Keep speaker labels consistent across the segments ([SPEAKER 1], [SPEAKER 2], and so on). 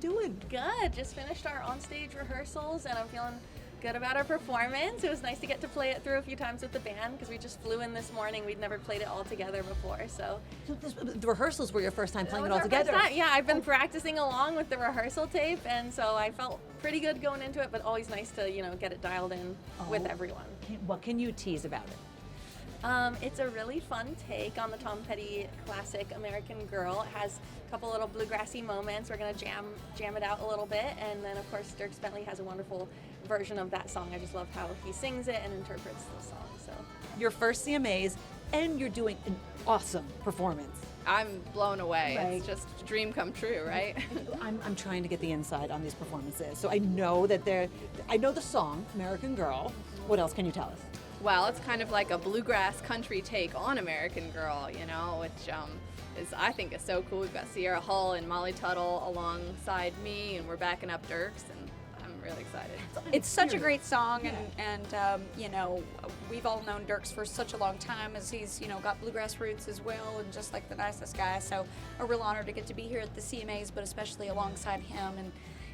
[SPEAKER 1] doing?
[SPEAKER 2] Good. Just finished our onstage rehearsals, and I'm feeling good about our performance. It was nice to get to play it through a few times with the band because we just flew in this morning. We'd never played it all together before, so.
[SPEAKER 1] The rehearsals were your first time playing it all together?
[SPEAKER 2] Yeah, I've been practicing along with the rehearsal tape, and so I felt pretty good going into it, but always nice to, get it dialed in with everyone.
[SPEAKER 1] What can you tease about it?
[SPEAKER 2] It's a really fun take on the Tom Petty classic American Girl. It has a couple little bluegrassy moments. We're going to jam it out a little bit, and then of course Dierks Bentley has a wonderful version of that song. I just love how he sings it and interprets the song. So
[SPEAKER 1] Your first CMAs, and you're doing an awesome performance.
[SPEAKER 3] I'm blown away.
[SPEAKER 1] Right.
[SPEAKER 3] It's just a dream come true, right?
[SPEAKER 1] I'm trying to get the inside on these performances. So I know I know the song, American Girl. What else can you tell us?
[SPEAKER 3] Well, it's kind of like a bluegrass country take on American Girl, which I think is so cool. We've got Sierra Hull and Molly Tuttle alongside me, and we're backing up Dierks, and I'm really excited.
[SPEAKER 4] It's such a great song, and we've all known Dierks for such a long time, as he's got bluegrass roots as well, and just like the nicest guy. So a real honor to get to be here at the CMAs, but especially alongside him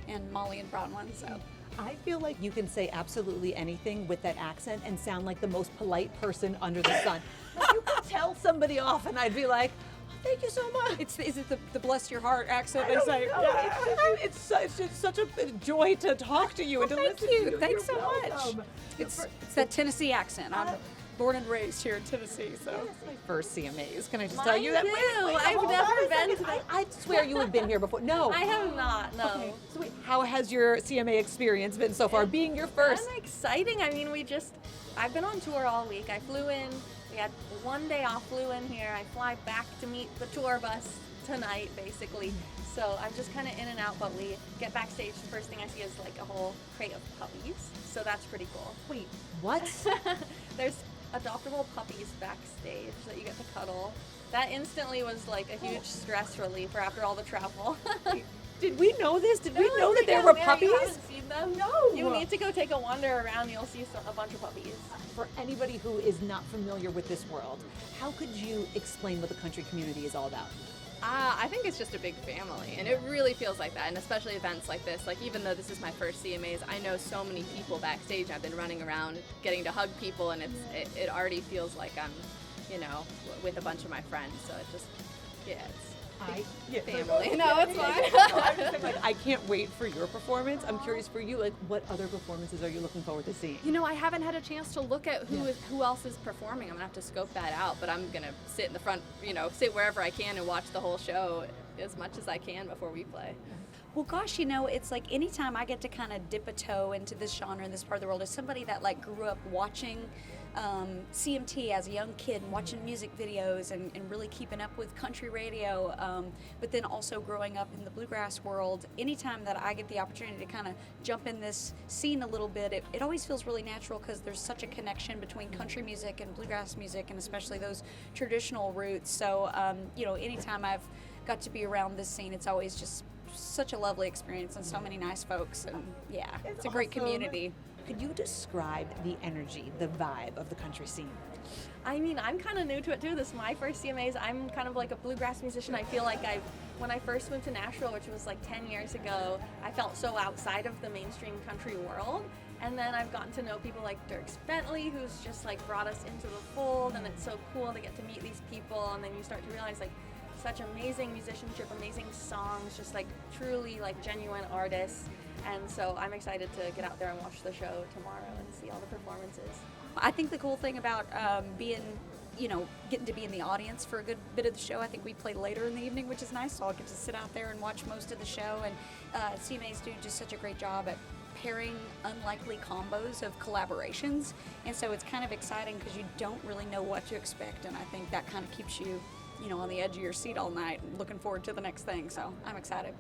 [SPEAKER 4] and Molly and Bronwyn. So.
[SPEAKER 1] I feel like you can say absolutely anything with that accent and sound like the most polite person under the sun. You could tell somebody off, and I'd be like, oh, "Thank you so much."
[SPEAKER 4] Is it the bless your heart accent?
[SPEAKER 1] I don't know. It's just such a joy to talk to you and to listen to you.
[SPEAKER 4] Thanks
[SPEAKER 1] You're
[SPEAKER 4] so much.
[SPEAKER 1] welcome.
[SPEAKER 4] It's that Tennessee accent. I'm born and raised here in Tennessee, so.
[SPEAKER 1] That's my first CMAs. Can I just
[SPEAKER 2] Mine
[SPEAKER 1] tell you that?
[SPEAKER 2] too. I've
[SPEAKER 1] hold
[SPEAKER 2] never
[SPEAKER 1] on a
[SPEAKER 2] been
[SPEAKER 1] second.
[SPEAKER 2] to the-
[SPEAKER 1] I swear you have been here before. No.
[SPEAKER 2] I have not, no.
[SPEAKER 1] Okay. So wait, how has your CMA experience been so far, being your first?
[SPEAKER 2] Exciting. I mean, I've been on tour all week. I flew in, we had one day off, flew in here. I fly back to meet the tour bus tonight, basically. So I'm just kind of in and out, but we get backstage. The first thing I see is like a whole crate of puppies. So that's pretty cool.
[SPEAKER 1] Wait, what?
[SPEAKER 2] There's adoptable puppies backstage that you get to cuddle. That instantly was like a huge stress reliever after all the travel.
[SPEAKER 1] Did we know this? Did we know that there were
[SPEAKER 2] You
[SPEAKER 1] puppies?
[SPEAKER 2] haven't seen them?
[SPEAKER 1] No.
[SPEAKER 2] You need to go take a wander around. You'll see a bunch of puppies.
[SPEAKER 1] For anybody who is not familiar with this world, how could you explain what the country community is all about?
[SPEAKER 3] I think it's just a big family, and it really feels like that, and especially events like this. Like, even though this is my first CMAs, I know so many people backstage. I've been running around getting to hug people, and it already feels like I'm, with a bunch of my friends. So it just, it's family. No, it's fine.
[SPEAKER 1] I can't wait for your performance. I'm curious for you, like, what other performances are you looking forward to seeing?
[SPEAKER 3] I haven't had a chance to look at who else is performing. I'm gonna have to scope that out, but I'm gonna sit in the front, sit wherever I can and watch the whole show as much as I can before we play.
[SPEAKER 4] Well, gosh, it's like anytime I get to kind of dip a toe into this genre in this part of the world, as somebody that like grew up watching CMT as a young kid and watching music videos and really keeping up with country radio, but then also growing up in the bluegrass world, anytime that I get the opportunity to kind of jump in this scene a little bit, it always feels really natural because there's such a connection between country music and bluegrass music, and especially those traditional roots. So, anytime I've got to be around this scene, it's always just such a lovely experience and so many nice folks, and it's a great community.
[SPEAKER 1] Could you describe the energy, the vibe of the country scene?
[SPEAKER 2] I mean, I'm kind of new to it too. This is my first CMAs. I'm kind of like a bluegrass musician. I feel like when I first moved to Nashville, which was like 10 years ago, I felt so outside of the mainstream country world. And then I've gotten to know people like Dierks Bentley, who's just like brought us into the fold, and it's so cool to get to meet these people. And then you start to realize like such amazing musicianship, amazing songs, just like truly like genuine artists. And so I'm excited to get out there and watch the show tomorrow and see all the performances.
[SPEAKER 4] I think the cool thing about getting to be in the audience for a good bit of the show, I think we play later in the evening, which is nice, so I'll get to sit out there and watch most of the show. And CMAs do just such a great job at pairing unlikely combos of collaborations, and so it's kind of exciting because you don't really know what to expect, and I think that kind of keeps you, on the edge of your seat all night and looking forward to the next thing, so I'm excited.